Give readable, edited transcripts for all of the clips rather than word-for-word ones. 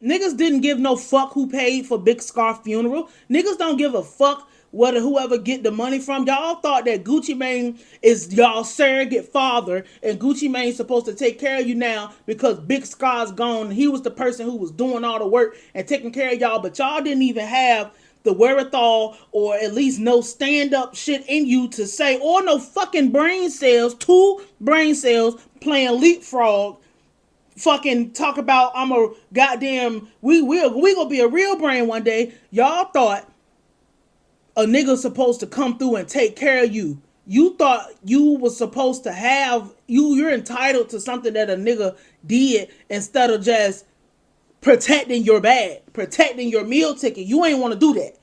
Niggas didn't give no fuck who paid for Big Scarr funeral. Niggas don't give a fuck whether whoever get the money from. Y'all thought that Gucci Mane is y'all surrogate father, and Gucci Mane's supposed to take care of you now because Big Scarr's gone. He was the person who was doing all the work and taking care of y'all, but y'all didn't even have the wherewithal or at least no stand-up shit in you to say, or no fucking brain cells, 2 brain cells playing leapfrog, fucking talk about I'm a goddamn we gonna be a real brain one day. Y'all thought a nigga supposed to come through and take care of you. You thought you was supposed to have you're entitled to something that a nigga did instead of just protecting your bag, protecting your meal ticket. You ain't want to do that.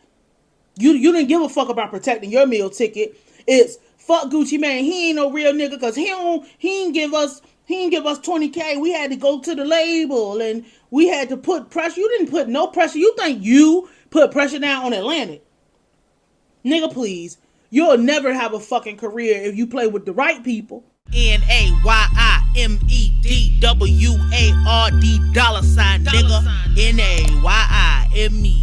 You didn't give a fuck about protecting your meal ticket. It's fuck Gucci Mane. He ain't no real nigga because he ain't give us 20K. We had to go to the label and we had to put pressure. You didn't put no pressure. You think you put pressure down on Atlantic? Nigga, please. You'll never have a fucking career if you play with the right people. NAYIMEDWARD $ nigga. NAYIMED.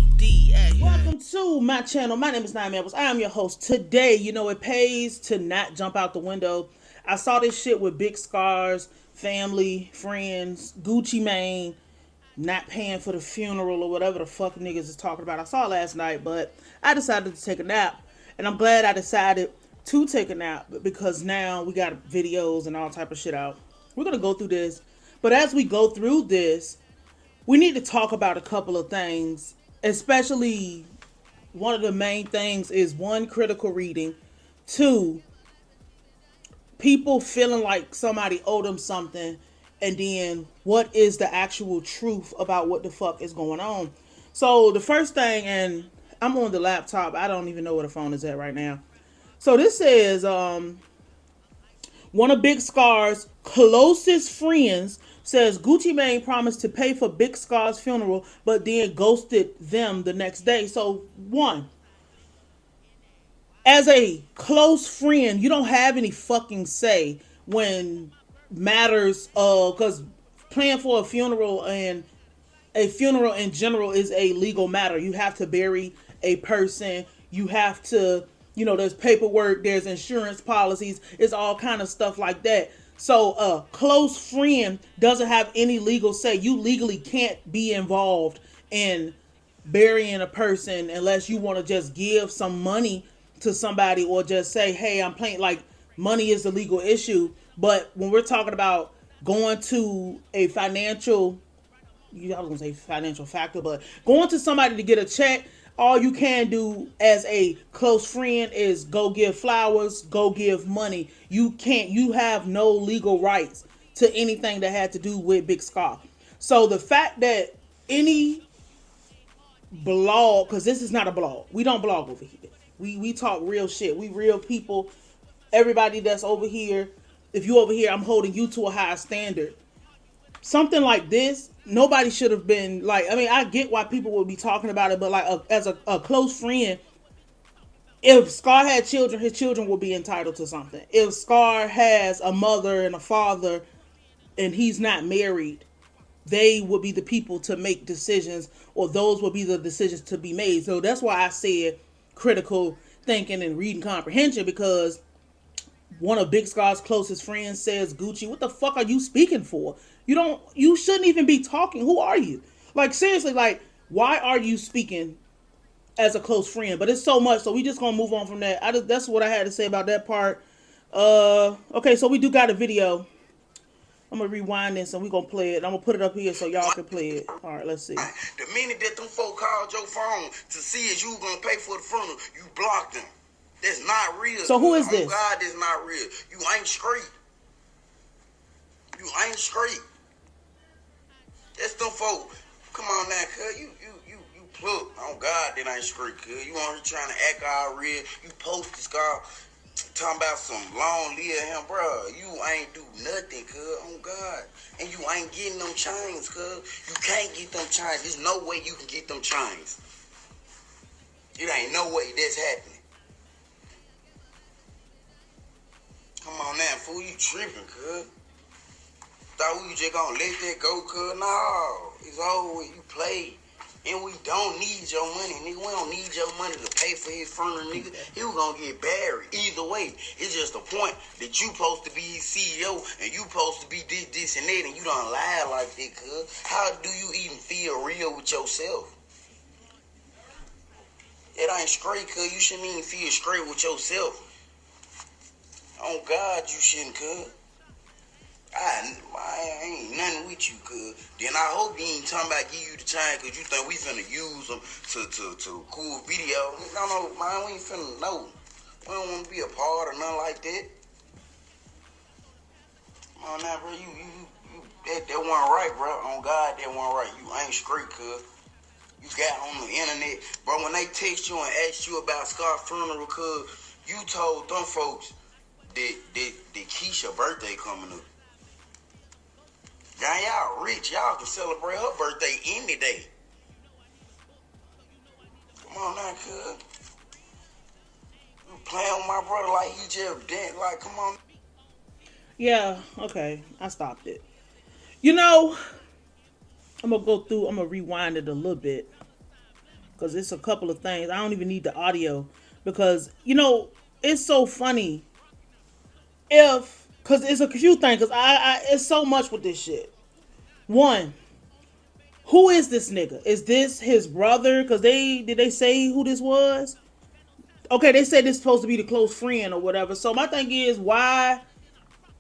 Welcome to my channel. My name is Nayim. I am your host. Today, you know, it pays to not jump out the window. I saw this shit with Big Scarr's family, friends, Gucci Mane not paying for the funeral or whatever the fuck niggas is talking about. I saw it last night, but I decided to take a nap. And I'm glad I decided to take a nap because now we got videos and all type of shit out. We're going to go through this. But as we go through this, we need to talk about a couple of things. Especially one of the main things is 1, critical reading. 2, people feeling like somebody owed them something. And then what is the actual truth about what the fuck is going on. So the first thing, and I'm on the laptop. I don't even know where the phone is at right now. So this says, one of Big Scarr's closest friends says Gucci Mane promised to pay for Big Scarr's funeral, but then ghosted them the next day. So, 1, as a close friend, you don't have any fucking say when matters because paying for a funeral and a funeral in general is a legal matter. You have to bury a person. You have to, you know, there's paperwork, there's insurance policies, it's all kind of stuff like that. So a close friend doesn't have any legal say. You legally can't be involved in burying a person unless you want to just give some money to somebody or just say, hey, I'm playing. Like, money is a legal issue. But when we're talking about going to a financial, I was going to say financial factor, but going to somebody to get a check, all you can do as a close friend is go give flowers, go give money. You have no legal rights to anything that had to do with Big Scarr. So the fact that any blog, because this is not a blog. We don't blog over here. We talk real shit. We real people. Everybody that's over here, if you over here, I'm holding you to a higher standard. Something like this, nobody should have been like, I mean, I get why people would be talking about it, but like as a close friend, if Scarr had children, his children will be entitled to something. If Scarr has a mother and a father and he's not married, they will be the people to make decisions, or those will be the decisions to be made. So that's why I said critical thinking and reading comprehension, because one of Big Scarr's closest friends says, Gucci, what the fuck are you speaking for? You shouldn't even be talking. Who are you? Like, seriously, like, why are you speaking as a close friend? But it's so much, so we just gonna move on from that. That's what I had to say about that part. Okay, so we do got a video. I'm gonna rewind this and we gonna play it. I'm gonna put it up here so y'all can play it. All right, let's see. The minute that them folk called your phone to see if you gonna pay for the funeral, you blocked them. That's not real. So who is this? Oh God, that's not real. You ain't straight. You ain't straight. That's them folk. Come on now, cuz. You plug. Oh God, that ain't straight, cuz. You on here trying to act all real. You post this Scarr talking about some long live him, bro. You ain't do nothing, cuz. Oh God. And you ain't getting them chains, cuz. You can't get them chains. There's no way you can get them chains. It ain't no way that's happening. Come on now, fool, you tripping, cuz. Thought we just gonna let that go, cuz. No. It's over with. You play. And we don't need your money, nigga. We don't need your money to pay for his funeral, nigga. He was gonna get buried. Either way, it's just a point that you supposed to be his CEO and you supposed to be this, and that, and you don't lie like that, cuz. How do you even feel real with yourself? It ain't straight, cuz. You shouldn't even feel straight with yourself. On God, you shouldn't, cuz. I ain't nothing with you, cuz. Then I hope you ain't talking about give you the chain because you think we finna use them to cool video. No, man, we ain't finna know. We don't want to be a part or nothing like that. Come on now, bro. That wasn't right, bro. On God, that wasn't right. You ain't straight, cuz. You got on the internet. Bro, when they text you and ask you about Scarr funeral, cuz, you told them folks that Keisha's birthday coming up. Now y'all rich. Y'all can celebrate her birthday any day. Come on now, cuz. You playing with my brother like he just dead. Like, come on. Yeah, okay. I stopped it. You know, I'm gonna go through, I'm gonna rewind it a little bit. Because it's a couple of things. I don't even need the audio. Because, it's so funny because it's a few things. Because it's so much with this shit. One, who is this nigga? Is this his brother? Because did they say who this was? Okay, they said this is supposed to be the close friend or whatever. So my thing is, why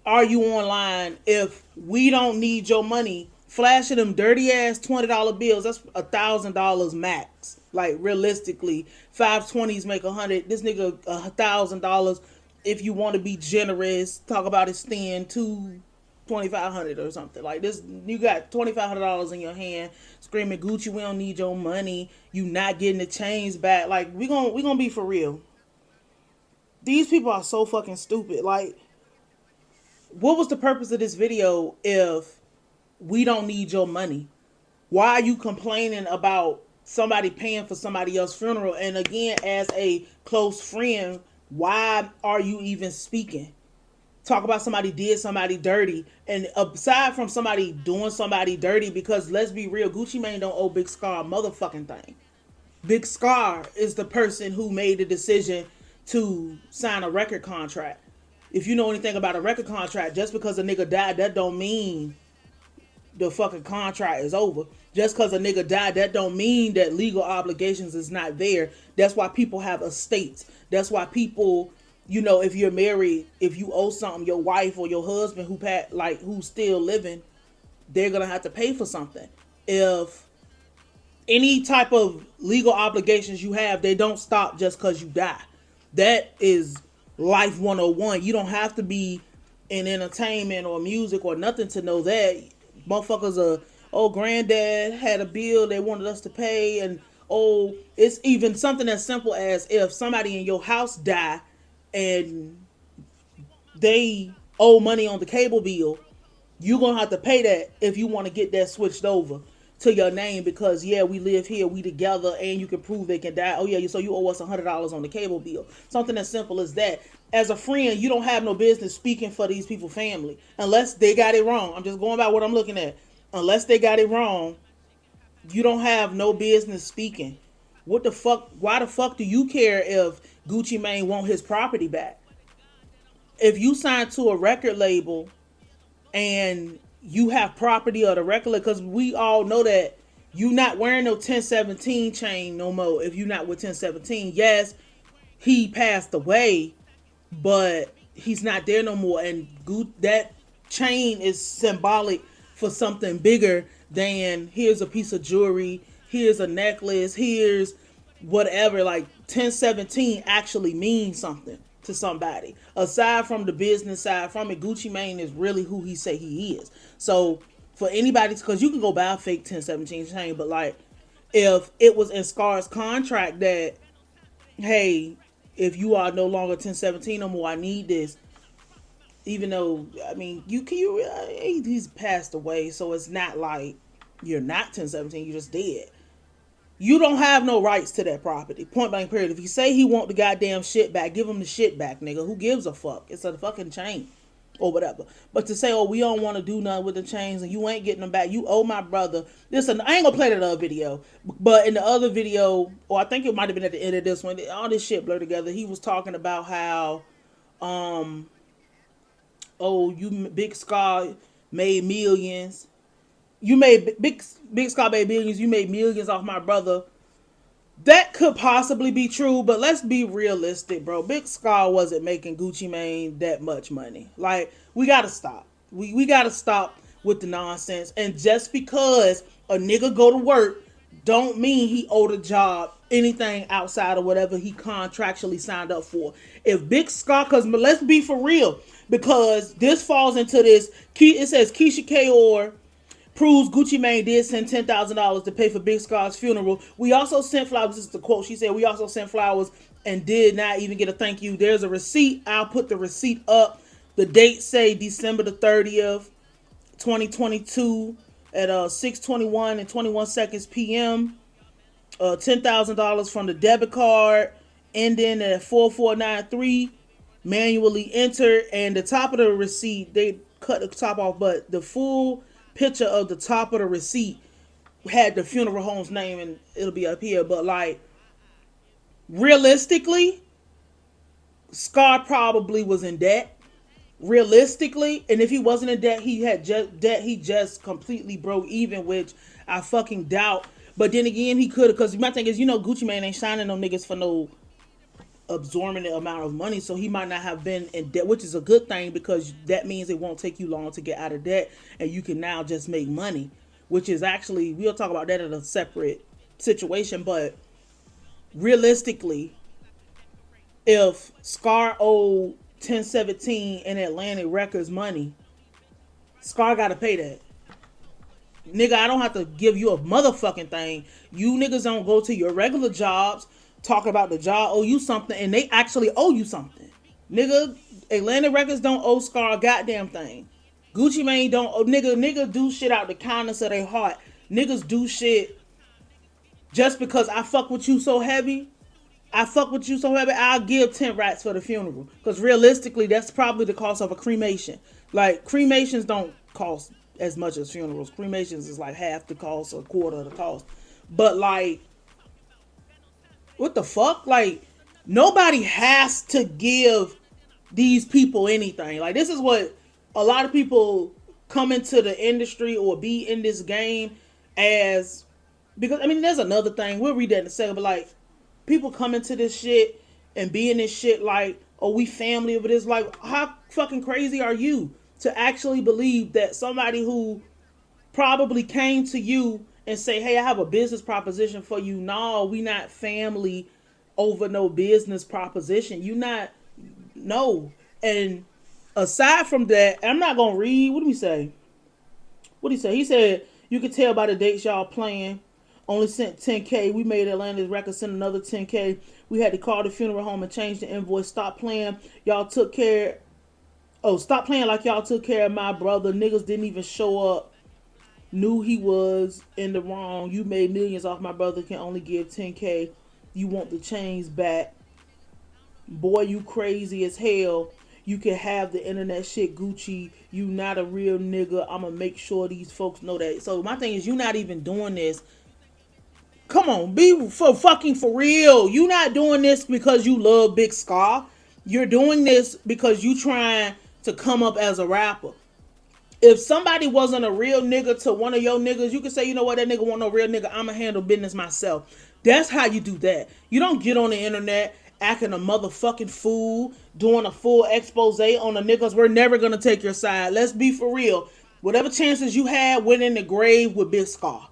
are you online if we don't need your money? Flashing them dirty ass $20 bills. That's $1,000 max. Like realistically, 520s make 100. This nigga $1,000. If you want to be generous, talk about his stand 2,500 or something like this. You got $2,500 in your hand, screaming Gucci, we don't need your money. You not getting the chains back. Like we gonna be for real. These people are so fucking stupid. Like, what was the purpose of this video if we don't need your money? Why are you complaining about somebody paying for somebody else's funeral? And again, as a close friend, why are you even speaking? Talk about somebody did somebody dirty. And aside from somebody doing somebody dirty, because let's be real, Gucci Mane don't owe Big Scarr a motherfucking thing. Big Scarr is the person who made the decision to sign a record contract. If you know anything about a record contract, just because a nigga died, that don't mean the fucking contract is over. Just because a nigga died, that don't mean that legal obligations is not there. That's why people have estates. That's why people, if you're married, if you owe something, your wife or your husband who's still living, they're gonna have to pay for something. If any type of legal obligations you have, they don't stop just because you die. That is life 101. You don't have to be in entertainment or music or nothing to know that. Motherfuckers granddad had a bill they wanted us to pay, and it's even something as simple as if somebody in your house die and they owe money on the cable bill, you're gonna have to pay that if you want to get that switched over to your name, because we live here, we together, and you can prove they can die. So you owe us $100 on the cable bill. Something as simple as that. As a friend, you don't have no business speaking for these people's family unless they got it wrong. I'm just going by what I'm looking at. Unless they got it wrong, you don't have no business speaking. What the fuck? Why the fuck do you care if Gucci Mane want his property back? If you sign to a record label and you have property of the record, because we all know that you not wearing no 1017 chain no more if you not with 1017. Yes, he passed away, but he's not there no more, and that chain is symbolic for something bigger than here's a piece of jewelry, here's a necklace, here's whatever. Like 1017 actually means something to somebody. Aside from the business side from it, Gucci Mane is really who he say he is. So for anybody, because you can go buy a fake 1017 chain, but like if it was in Scarr's contract that, hey, if you are no longer 1017 no more, I need this. Even though, I mean, he's passed away, so it's not like you're not 1017, you're just dead. You don't have no rights to that property. Point blank period. If he say he want the goddamn shit back, give him the shit back, nigga. Who gives a fuck? It's a fucking chain. or whatever. But to say, oh, we don't want to do nothing with the chains and you ain't getting them back, you owe my brother. Listen, I ain't gonna play that other video, but in the other video, or I think it might have been at the end of this one, all this shit blurred together. He was talking about how, oh, you Big Scar made millions. You made Big Scar made millions. You made millions off my brother. That could possibly be true, but let's be realistic, bro. Big Scar wasn't making Gucci Mane that much money. Like, we gotta stop. We gotta stop with the nonsense. And just because a nigga go to work, don't mean he owed a job anything outside of whatever he contractually signed up for. If Big Scar, because let's be for real, because this falls into this. It says Keisha Kaur proves Gucci Mane did send $10,000 to pay for Big Scar's funeral. We also sent flowers. This is the quote. She said, we also sent flowers and did not even get a thank you. There's a receipt. I'll put the receipt up. The date say December the 30th, 2022 at 6:21 and 21 seconds p.m. $10,000 from the debit card ending at 4493. Manually entered. And the top of the receipt, they cut the top off, but the full picture of the top of the receipt had the funeral home's name, and it'll be up here. But like, realistically, Scar probably was in debt. Realistically, and if he wasn't in debt, he just completely broke even, which I fucking doubt. But then again, he could have, because my thing is, Gucci Mane ain't signing no niggas for no absorbent amount of money, so he might not have been in debt, which is a good thing, because that means it won't take you long to get out of debt and you can now just make money, which is actually, we'll talk about that in a separate situation. But realistically, if Scar owed 1017 in Atlantic Records money, Scar gotta pay that. Nigga, I don't have to give you a motherfucking thing. You niggas don't go to your regular jobs, talk about the job owe you something, and they actually owe you something. Nigga, Atlantic Records don't owe Scar a goddamn thing. Gucci Mane don't owe, nigga do shit out the kindness of their heart. Niggas do shit just because I fuck with you so heavy. I'll give 10 rats for the funeral. Because realistically, that's probably the cost of a cremation. Like, cremations don't cost as much as funerals. Cremations is like half the cost, a quarter of the cost. But like, what the fuck? Like, nobody has to give these people anything. Like, this is what a lot of people come into the industry or be in this game as, because, I mean, there's another thing. We'll read that in a second, but like, people come into this shit and be in this shit like, oh, we family, but it's like, how fucking crazy are you to actually believe that somebody who probably came to you and say, hey, I have a business proposition for you. No, we not family over no business proposition. You not, no. And aside from that, I'm not going to read, what did he say? He said, you can tell by the dates y'all playing. Only sent 10K. We made Atlantic Records send another 10K. We had to call the funeral home and change the invoice. Stop playing. Y'all took care. Oh, stop playing like y'all took care of my brother. Niggas didn't even show up. Knew he was in the wrong. You made millions off my brother. Can only give 10K. You want the chains back. Boy, you crazy as hell. You can have the internet shit, Gucci. You not a real nigga. I'ma make sure these folks know that. So my thing is, you not even doing this. Come on, be for real. You not doing this because you love Big Scar. You're doing this because you trying to come up as a rapper. If somebody wasn't a real nigga to one of your niggas, you could say, you know what, that nigga want no real nigga. I'ma handle business myself. That's how you do that. You don't get on the internet acting a motherfucking fool, doing a full expose on the niggas. We're never gonna take your side. Let's be for real. Whatever chances you had went in the grave with Big Scar.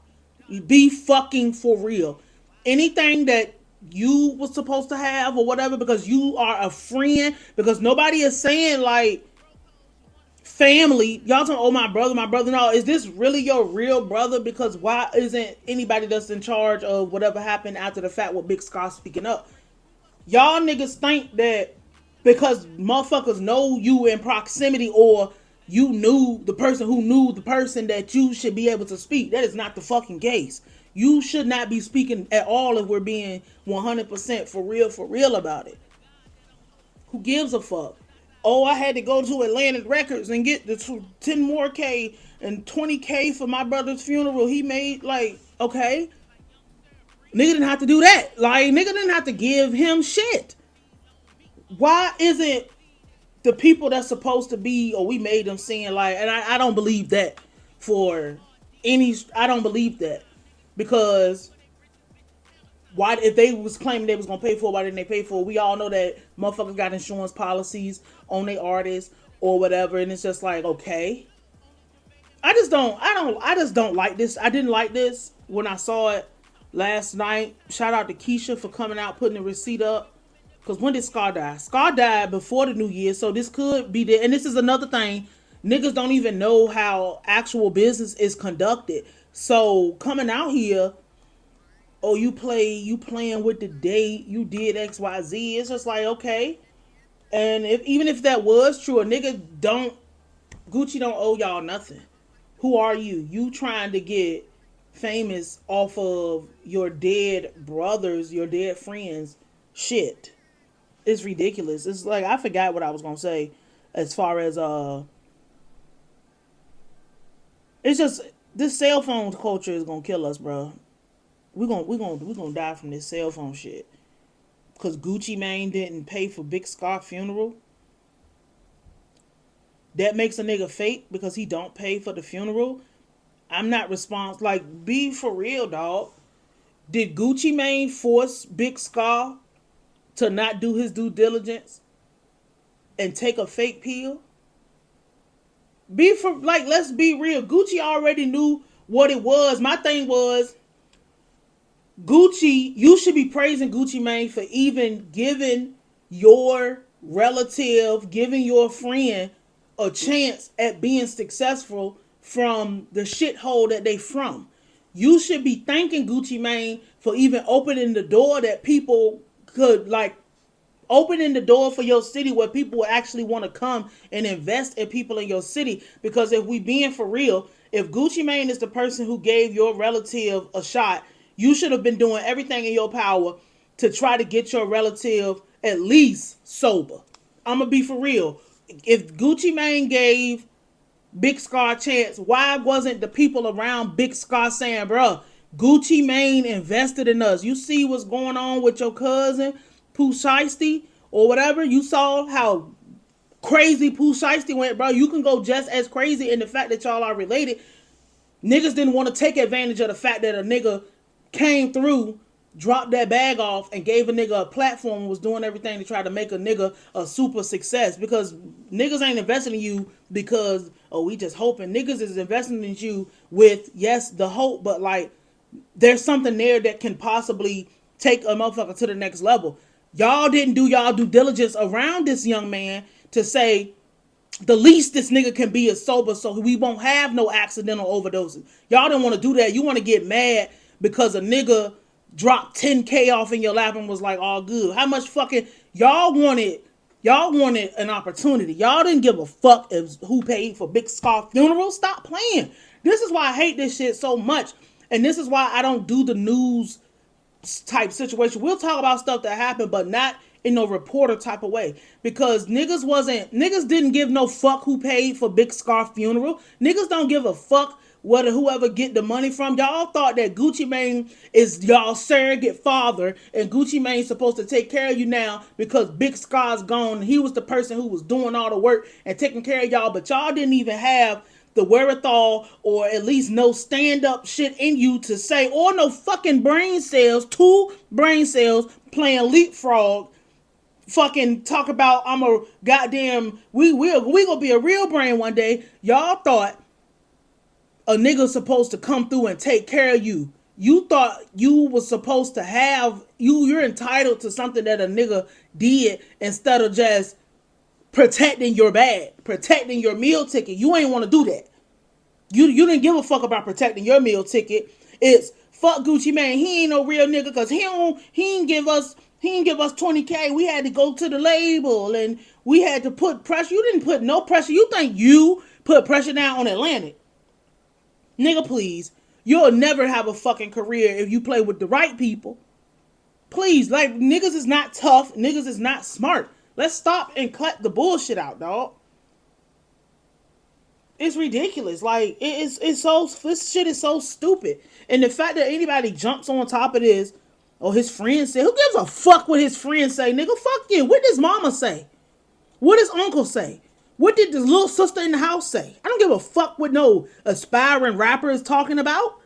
Be fucking for real. Anything that you was supposed to have or whatever, because you are a friend, because nobody is saying like family. Y'all talking, oh, my brother. No, is this really your real brother? Because why isn't anybody that's in charge of whatever happened after the fact with Big Scar speaking up? Y'all niggas think that because motherfuckers know you in proximity, or you knew the person who knew the person, that you should be able to speak. That is not the fucking case. You should not be speaking at all if we're being 100% for real about it. Who gives a fuck? Oh, I had to go to Atlantic Records and get the 10 more K and 20K for my brother's funeral. He made, like, okay, nigga didn't have to do that. Like, nigga didn't have to give him shit. Why isn't the people that's supposed to be, or we made them sing, like, and I don't believe that for any, I don't believe that because why, if they was claiming they was gonna pay for it, why didn't they pay for it? We all know that motherfuckers got insurance policies on their artists or whatever, and it's just like, okay, I just don't like this. I didn't like this when I saw it last night. Shout out to Keisha for coming out, putting the receipt up. Cause when did Scarr die? Scarr died before the new year, so this could be the, and this is another thing. Niggas don't even know how actual business is conducted. So coming out here, oh, you playing with the date, you did XYZ. It's just like, okay. And if even if that was true, a nigga don't, Gucci don't owe y'all nothing. Who are you? You trying to get famous off of your dead brothers, your dead friends shit. It's ridiculous. It's like, I forgot what I was gonna say as far as it's just, this cell phone culture is gonna kill us, bro. We gonna die from this cell phone shit. Cause Gucci Mane didn't pay for Big Scarr funeral. That makes a nigga fake because he don't pay for the funeral. I'm not responsible. Like, be for real, dog. Did Gucci Mane force Big Scarr to not do his due diligence and take a fake pill? Be for, like, let's be real. Gucci already knew what it was. My thing was, Gucci, you should be praising Gucci Mane for even giving your relative, giving your friend a chance at being successful from the shithole that they from. You should be thanking Gucci Mane for even opening the door that people could, like, opening the door for your city where people will actually want to come and invest in people in your city. Because if we being for real, if Gucci Mane is the person who gave your relative a shot, you should have been doing everything in your power to try to get your relative at least sober. I'm gonna be for real. If Gucci Mane gave Big Scarr a chance, why wasn't the people around Big Scarr saying, bruh, Gucci Mane invested in us? You see what's going on with your cousin, Pooh Shiesty, or whatever? You saw how crazy Pooh Shiesty went, bro. You can go just as crazy in the fact that y'all are related. Niggas didn't want to take advantage of the fact that a nigga came through, dropped that bag off, and gave a nigga a platform and was doing everything to try to make a nigga a super success. Because niggas ain't investing in you because, oh, we just hoping. Niggas is investing in you with, yes, the hope, but like, there's something there that can possibly take a motherfucker to the next level. Y'all didn't do y'all due diligence around this young man to say, the least this nigga can be is sober so we won't have no accidental overdoses. Y'all didn't want to do that. You want to get mad because a nigga dropped 10K off in your lap and was like, all good. How much fucking y'all wanted an opportunity. Y'all didn't give a fuck if who paid for Big Scarr funeral. Stop playing. This is why I hate this shit so much. And this is why I don't do the news type situation. We'll talk about stuff that happened, but not in no reporter type of way. Because niggas didn't give no fuck who paid for Big Scarr funeral. Niggas don't give a fuck whether whoever get the money from. Y'all thought that Gucci Mane is y'all surrogate father and Gucci Mane's supposed to take care of you now because Big Scarr's gone. He was the person who was doing all the work and taking care of y'all, but y'all didn't even have the wherewithal or at least no stand-up shit in you to say, or no fucking brain cells, 2 brain cells playing leapfrog, fucking talk about I'm a goddamn, we gonna be a real brain one day. Y'all thought a nigga supposed to come through and take care of you. You thought you was supposed to have, you're entitled to something that a nigga did instead of just protecting your bag, protecting your meal ticket. You ain't want to do that. You didn't give a fuck about protecting your meal ticket. It's fuck Gucci Mane. He ain't no real nigga because he ain't give us 20K. We had to go to the label and we had to put pressure. You didn't put no pressure. You think you put pressure down on Atlantic? Nigga, please. You'll never have a fucking career if you play with the right people. Please, like, niggas is not tough. Niggas is not smart. Let's stop and cut the bullshit out, dog. It's ridiculous. Like it's so this shit is so stupid. And the fact that anybody jumps on top of this, or his friends say, who gives a fuck what his friends say, nigga? Fuck you. What does mama say? What does uncle say? What did the little sister in the house say? I don't give a fuck what no aspiring rapper is talking about.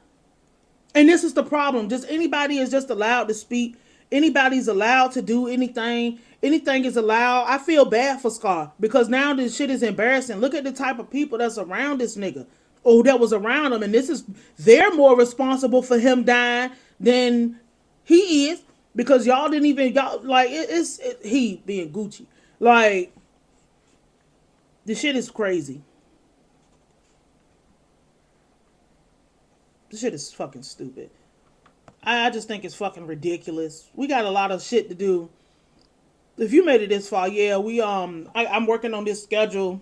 And this is the problem. Just anybody is just allowed to speak. Anybody's allowed to do anything. Anything is allowed. I feel bad for Scarr because now this shit is embarrassing. Look at the type of people that's around this nigga. Oh, that was around him. And they're more responsible for him dying than he is because y'all didn't even, y'all, like, he being Gucci. Like, this shit is crazy. This shit is fucking stupid. I just think it's fucking ridiculous. We got a lot of shit to do. If you made it this far, yeah, I'm working on this schedule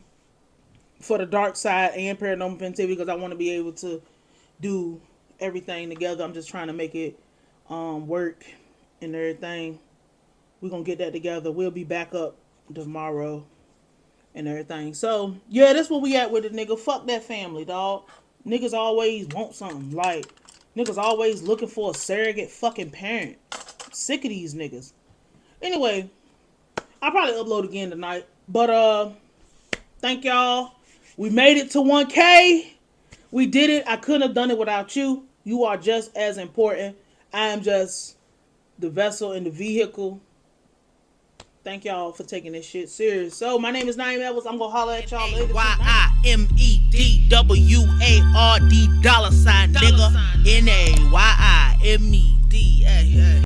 for the Dark Side and Paranormal Pen TV because I want to be able to do everything together. I'm just trying to make it work and everything. We're gonna get that together. We'll be back up tomorrow and everything. So yeah, that's where we at with it, nigga. Fuck that family, dog. Niggas always want something. Like, niggas always looking for a surrogate fucking parent. I'm sick of these niggas. Anyway, I'll probably upload again tonight. But thank y'all. We made it to 1K. We did it. I couldn't have done it without you. You are just as important. I am just the vessel and the vehicle. Thank y'all for taking this shit serious. So my name is Nayim. I'm gonna holler at y'all later. LY1NG $, nigga. NAYIMED.